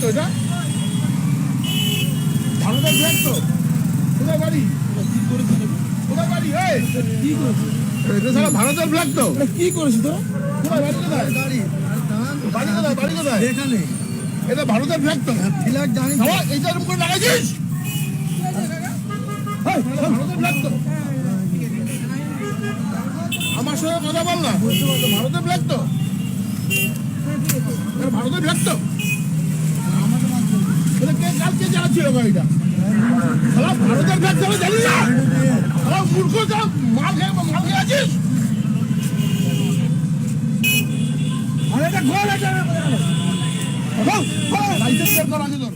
তো এটা? ভারতের ফ্ল্যাগ তো? কোথায় বাড়ি? কোথায় বাড়ি? কি করেছে? এটা সারা ভারতের ফ্ল্যাগ তো? কি করেছে তোরা? কোথায় বাড়ি কোথায়? বাড়ি কোথায়? বাড়ি কোথায়? এখানে। এটা ভারতের ফ্ল্যাগ তো? ফ্ল্যাগ জানি। এইটা এরকম করে লাগাইছিস? ভারতের ফ্ল্যাগ তো? আমার সঙ্গে কথা বল না। ভারতের ফ্ল্যাগ তো? ভারতের ফ্ল্যাগ তো? কালকে যারা ছিল গাড়িটা ভারতের ফ্ল্যাগ যারা জানি না মূর্খ যা মাল খেয়ে আছিস। আর এটা লাইসেন্স বের করা আছে তোর।